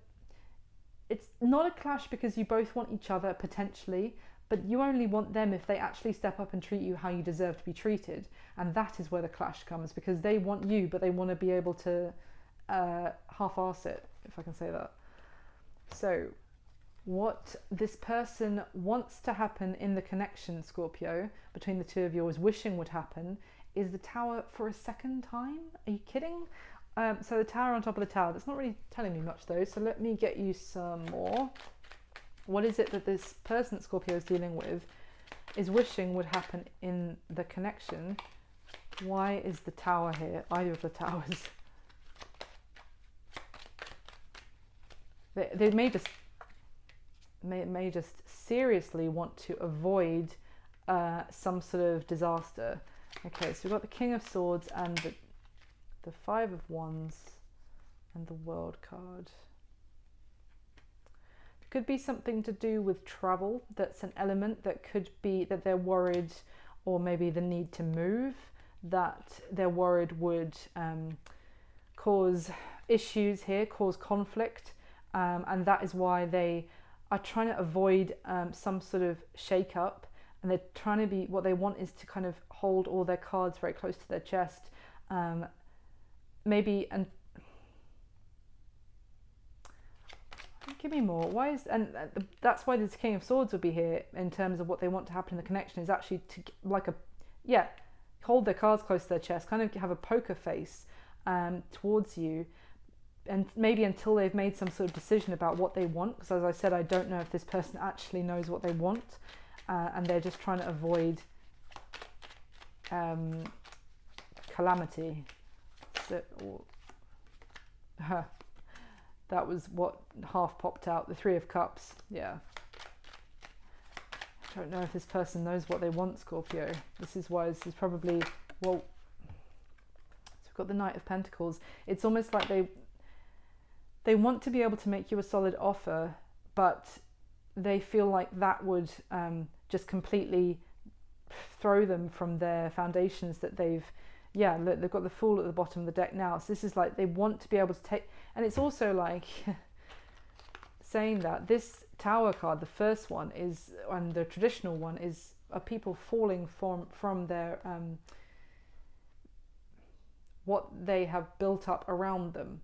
it's not a clash because you both want each other potentially, but you only want them if they actually step up and treat you how you deserve to be treated. And that is where the clash comes, because they want you, but they want to be able to half-arse it, if I can say that. So what this person wants to happen in the connection, Scorpio, between the two of you, is wishing would happen, is the Tower for a second time. Are you kidding? So the Tower on top of the Tower. That's not really telling me much though. So let me get you some more. What is it that this person that Scorpio is dealing with is wishing would happen in the connection? Why is the Tower here? Either of the Towers. They may just seriously want to avoid some sort of disaster. Okay, so we've got the King of Swords and the Five of Wands and the World card. It could be something to do with travel. That's an element that could be that they're worried, or maybe the need to move, that they're worried would cause issues here, cause conflict, and that is why they are trying to avoid some sort of shake-up, and they're trying to be, what they want is to kind of hold all their cards very close to their chest, maybe, and give me more. Why is, and that's why this King of Swords would be here in terms of what they want to happen in the connection, is actually to like hold their cards close to their chest, kind of have a poker face towards you, and maybe until they've made some sort of decision about what they want, because as I said, I don't know if this person actually knows what they want, and they're just trying to avoid calamity. So, that was what half popped out, the Three of Cups. Yeah. I don't know if this person knows what they want, Scorpio. This is why this is probably, well, so we've got the Knight of Pentacles. It's almost like they want to be able to make you a solid offer, but they feel like that would just completely throw them from their foundations that they've got the Fool at the bottom of the deck now. So this is like they want to be able to take, and it's also like saying that this Tower card, the first one is, and the traditional one is, are people falling from their what they have built up around them,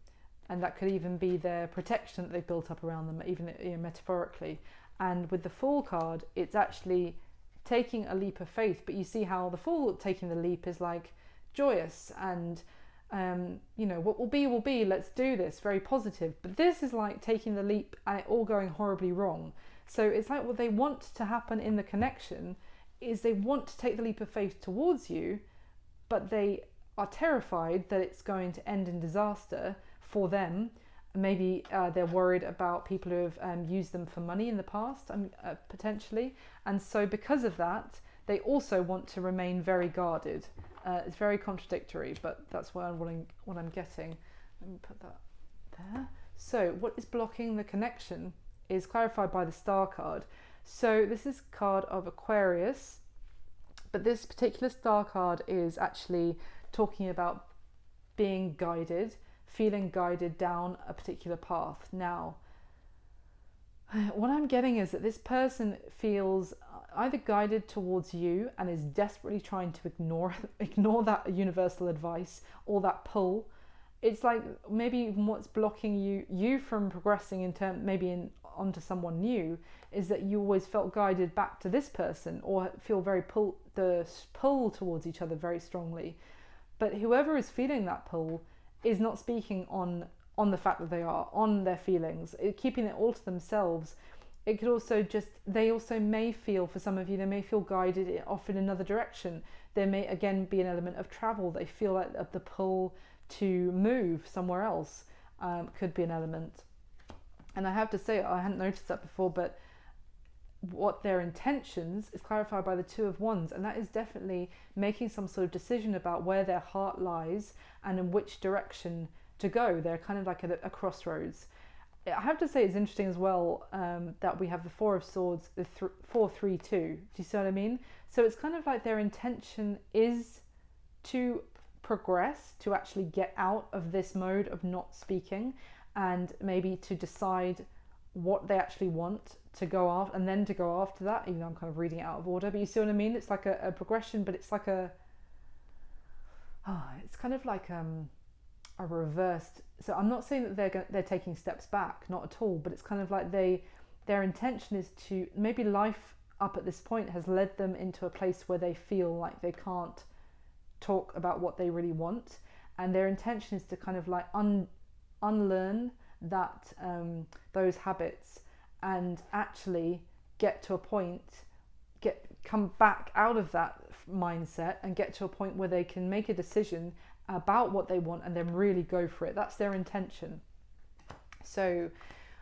and that could even be their protection that they've built up around them, even metaphorically. And with the Fool card, it's actually taking a leap of faith, but you see how the Fool taking the leap is like joyous and what will be, let's do this, very positive. But this is like taking the leap and it all going horribly wrong. So it's like what they want to happen in the connection is they want to take the leap of faith towards you, but they are terrified that it's going to end in disaster for them. Maybe they're worried about people who have used them for money in the past, potentially. And so because of that, they also want to remain very guarded. It's very contradictory, but that's what I'm getting. Let me put that there. So what is blocking the connection is clarified by the Star card. So this is card of Aquarius, but this particular Star card is actually talking about being guided, feeling guided down a particular path. Now, what I'm getting is that this person feels either guided towards you and is desperately trying to ignore that universal advice or that pull. It's like maybe even what's blocking you from progressing onto someone new is that you always felt guided back to this person, or feel very pull towards each other very strongly. But whoever is feeling that pull is not speaking on the fact that they are, on their feelings, keeping it all to themselves. It could also they also may feel, for some of you, they may feel guided off in another direction. There may again be an element of travel. They feel like the pull to move somewhere else could be an element. And I have to say, I hadn't noticed that before, but what their intentions is clarified by the Two of Wands, and that is definitely making some sort of decision about where their heart lies and in which direction to go. They're kind of like at a crossroads. I have to say it's interesting as well that we have the Four of Swords, the 4-3-2. Do you see what I mean? So it's kind of like their intention is to progress, to actually get out of this mode of not speaking, and maybe to decide what they actually want to go after, and then to go after that, even though I'm kind of reading it out of order. But you see what I mean? It's like a progression, but it's like it's kind of like a reversed. So I'm not saying that they're taking steps back, not at all, but it's kind of like their intention is to, maybe life up at this point has led them into a place where they feel like they can't talk about what they really want, and their intention is to kind of like unlearn that those habits, and actually get to a point, come back out of that mindset and get to a point where they can make a decision about what they want and then really go for it. That's their intention. So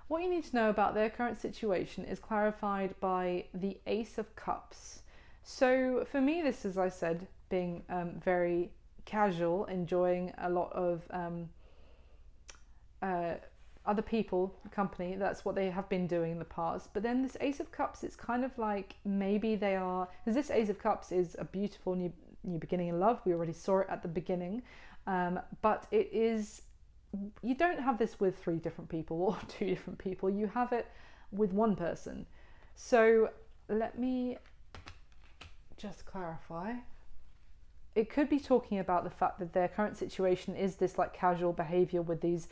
what you need to know about their current situation is clarified by the Ace of Cups. So for me, this, as I said, being very casual, enjoying a lot of other people, company, that's what they have been doing in the past. But then this Ace of Cups, it's kind of like maybe they are, because this Ace of Cups is a beautiful new beginning in love. We already saw it at the beginning, but it is, you don't have this with 3 different people or 2 different people. You have it with one person. So let me just clarify. It could be talking about the fact that their current situation is this like casual behavior with these,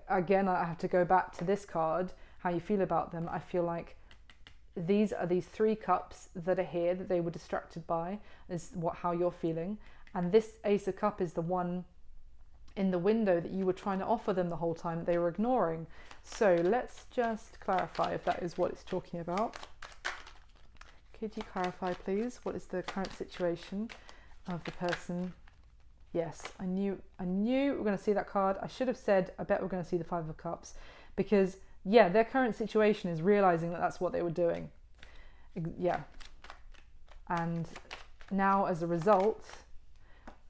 again, I have to go back to this card, how you feel about them. I feel like these are these 3 cups that are here that they were distracted by, is how you're feeling. And this Ace of Cup is the one in the window that you were trying to offer them the whole time that they were ignoring. So let's just clarify if that is what it's talking about. Could you clarify, please? What is the current situation of the person? Yes, I knew we were going to see that card. I should have said, I bet we're going to see the 5 of Cups, because yeah, their current situation is realizing that that's what they were doing. Yeah. And now as a result,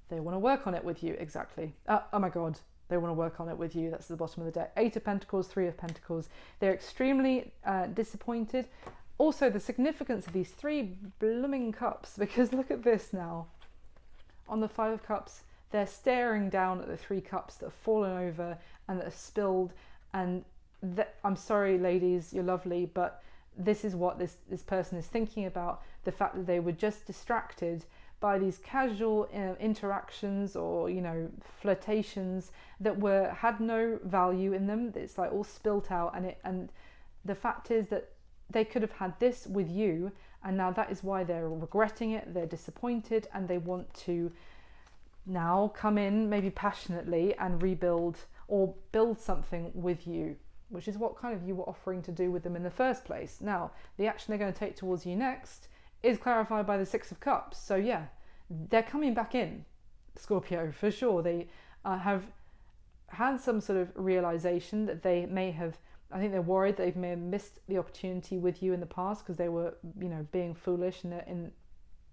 they want to work on it with you. Exactly. Oh my God, they want to work on it with you. That's the bottom of the deck. 8 of Pentacles, 3 of Pentacles. They're extremely disappointed. Also, the significance of these 3 blooming cups, because look at this now. On the 5 of Cups, they're staring down at the 3 cups that have fallen over and that are spilled. And I'm sorry, ladies, you're lovely, but this is what this person is thinking about. The fact that they were just distracted by these casual interactions or, you know, flirtations that had no value in them. It's like all spilt out, and the fact is that they could have had this with you, and now that is why they're regretting it. They're disappointed, and they want to now come in maybe passionately and rebuild or build something with you, which is what kind of you were offering to do with them in the first place. Now, the action they're going to take towards you next is clarified by the 6 of Cups. So yeah, they're coming back in, Scorpio, for sure. They have had some sort of realization that they may have, I think they're worried that they may have missed the opportunity with you in the past because they were, you know, being foolish in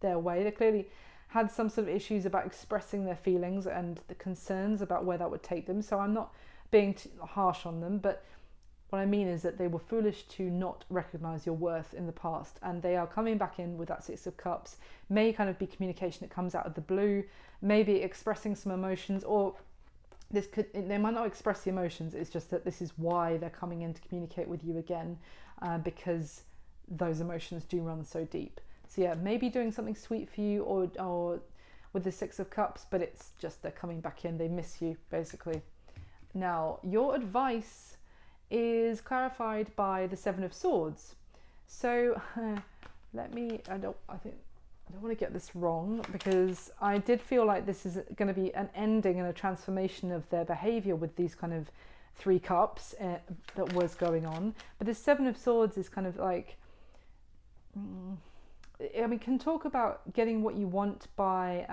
their way. They clearly had some sort of issues about expressing their feelings and the concerns about where that would take them. So I'm not being too harsh on them, but what I mean is that they were foolish to not recognize your worth in the past, and they are coming back in with that 6 of Cups. May kind of be communication that comes out of the blue, maybe expressing some emotions, or they might not express the emotions. It's just that this is why they're coming in to communicate with you again, because those emotions do run so deep. So yeah, maybe doing something sweet for you, or with the 6 of Cups, but it's just they're coming back in. They miss you, basically. Now, your advice is clarified by the 7 of Swords. So I don't want to get this wrong, because I did feel like this is going to be an ending and a transformation of their behavior with these kind of 3 cups that was going on. But the 7 of Swords is kind of like, I mean, can talk about getting what you want by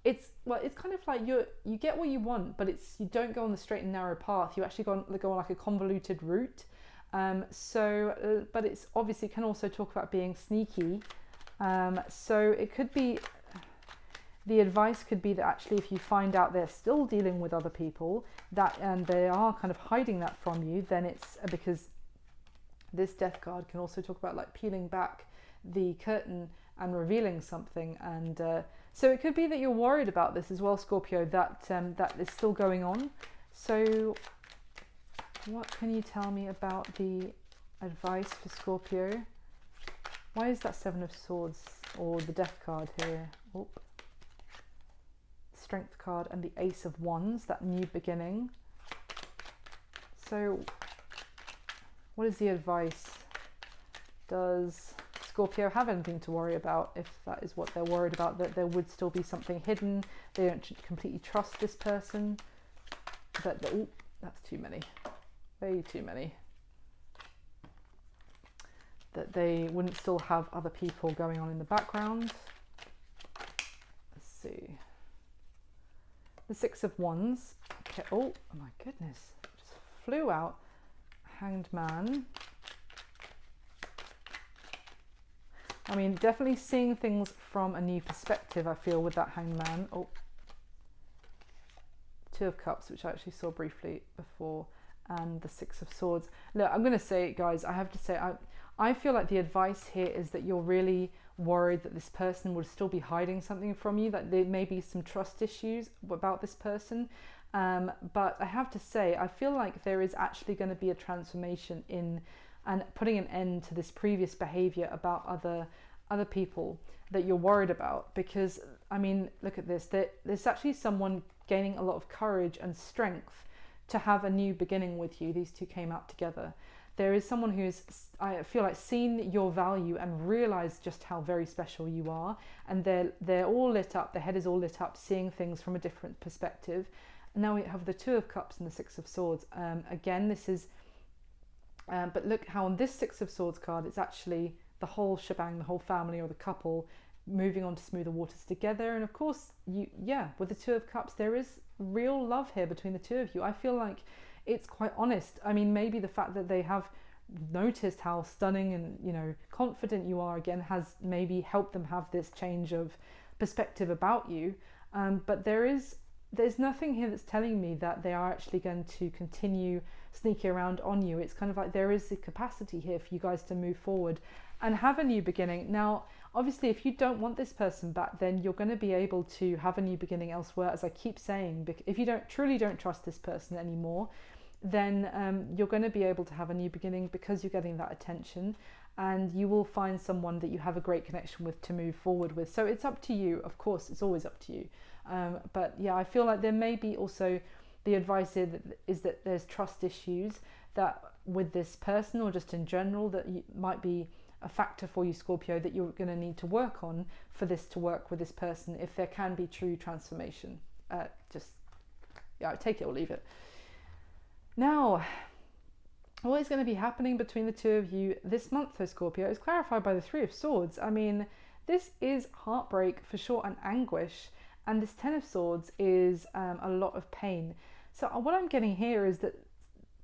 it's kind of like you get what you want, but you don't go on the straight and narrow path. You actually go on like a convoluted route. But it's obviously can also talk about being sneaky. So it could be, the advice could be that actually if you find out they're still dealing with other people, and they are kind of hiding that from you, then it's because this Death card can also talk about like peeling back the curtain and revealing something. And so it could be that you're worried about this as well, Scorpio, that is still going on. So what can you tell me about the advice for Scorpio? Why is that 7 of Swords or the Death card here? Strength card and the Ace of Wands, that new beginning. So what is the advice? Does Scorpio have anything to worry about if that is what they're worried about, that there would still be something hidden. They don't completely trust this person. Oh, that's too many. Way too many. That they wouldn't still have other people going on in the background. Let's see. The Six of Wands. Okay. Oh my goodness. Just flew out. Hanged Man. I mean, definitely seeing things from a new perspective, I feel, with that Hanged Man. Oh. Two of Cups, which I actually saw briefly before, and the Six of Swords. Look, I'm going to say, guys, I have to say, I feel like the advice here is that you're really worried that this person would still be hiding something from you, that there may be some trust issues about this person. But I have to say, I feel like there is actually going to be a transformation in and putting an end to this previous behavior about other people that you're worried about. Because, I mean, look at this. There's actually someone gaining a lot of courage and strength to have a new beginning with you. These two came out together. There is someone who's, I feel like, seen your value and realized just how very special you are. And they're all lit up. Their head is all lit up, seeing things from a different perspective. And now we have the Two of Cups and the Six of Swords. Again, this is, but look how on this Six of Swords card, it's actually the whole shebang, the whole family or the couple moving on to smoother waters together. And of course, with the Two of Cups, there is real love here between the two of you. I feel like it's quite honest. I mean, maybe the fact that they have noticed how stunning and, you know, confident you are again has maybe helped them have this change of perspective about you. But there's nothing here that's telling me that they are actually going to continue sneaking around on you. It's kind of like there is the capacity here for you guys to move forward and have a new beginning. Now, obviously, if you don't want this person back, then you're going to be able to have a new beginning elsewhere, as I keep saying. If you truly don't trust this person anymore, then you're going to be able to have a new beginning because you're getting that attention, and you will find someone that you have a great connection with to move forward with. So it's up to you. Of course, it's always up to you. But yeah, I feel like there may be also the advice here is that there's trust issues that with this person or just in general that might be a factor for you, Scorpio, that you're going to need to work on for this to work with this person, if there can be true transformation. Take it or leave it. Now, what is going to be happening between the two of you this month, though, Scorpio, is clarified by the Three of Swords. I mean, this is heartbreak for sure and anguish, and this Ten of Swords is a lot of pain. So what I'm getting here is that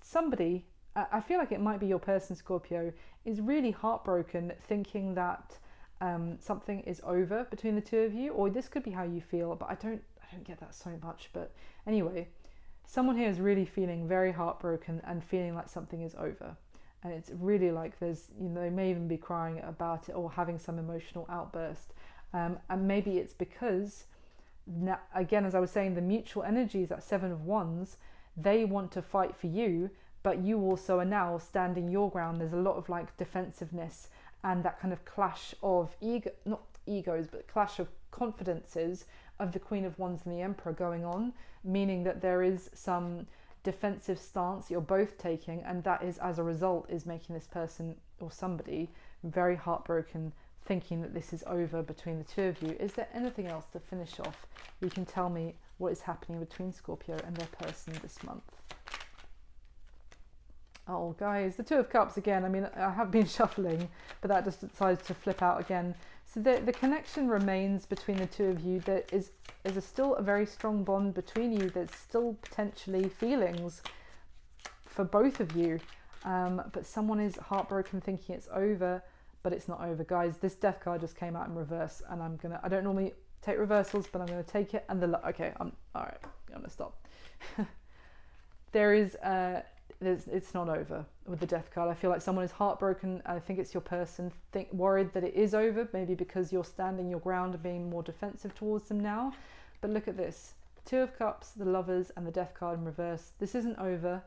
somebody, I feel like it might be your person, Scorpio, is really heartbroken, thinking that something is over between the two of you, or this could be how you feel, but I don't get that so much. But anyway, someone here is really feeling very heartbroken and feeling like something is over, and it's really like there's, you know, they may even be crying about it or having some emotional outburst, and maybe it's because now, again, as I was saying, the mutual energies, that Seven of Wands, they want to fight for you, but you also are now standing your ground. There's a lot of like defensiveness and that kind of clash of not egos, but clash of confidences of the Queen of Wands and the Emperor going on, meaning that there is some defensive stance you're both taking, and that is, as a result, is making this person or somebody very heartbroken, thinking that this is over between the two of you. Is there anything else to finish off? You can tell me what is happening between Scorpio and their person this month. Oh, guys, the Two of Cups again. I mean, I have been shuffling, but that just decides to flip out again. So the connection remains between the two of you. There is still a very strong bond between you. There's still potentially feelings for both of you, but someone is heartbroken, thinking it's over, but it's not over, guys. This Death card just came out in reverse, and I don't normally take reversals, but I'm gonna take it. And okay, all right, I'm gonna stop. It's not over with the Death card. I feel like someone is heartbroken. I think it's your person, worried that it is over, maybe because you're standing your ground and being more defensive towards them now. But look at this, the Two of Cups, the Lovers, and the Death card in reverse. This isn't over.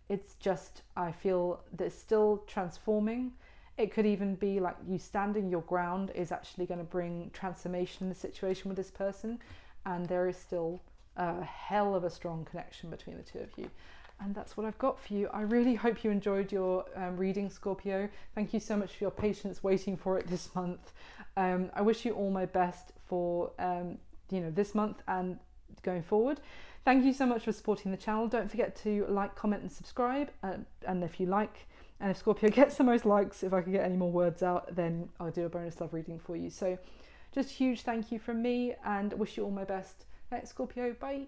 It's just, I feel that it's still transforming. It could even be like you standing your ground is actually going to bring transformation in the situation with this person, and there is still a hell of a strong connection between the two of you. And that's what I've got for you. I really hope you enjoyed your reading, Scorpio. Thank you so much for your patience waiting for it this month. I wish you all my best for this month and going forward. Thank you so much for supporting the channel. Don't forget to like, comment and subscribe. And if Scorpio gets the most likes, if I can get any more words out, then I'll do a bonus love reading for you. So just huge thank you from me, and wish you all my best. Thanks, Scorpio. Bye.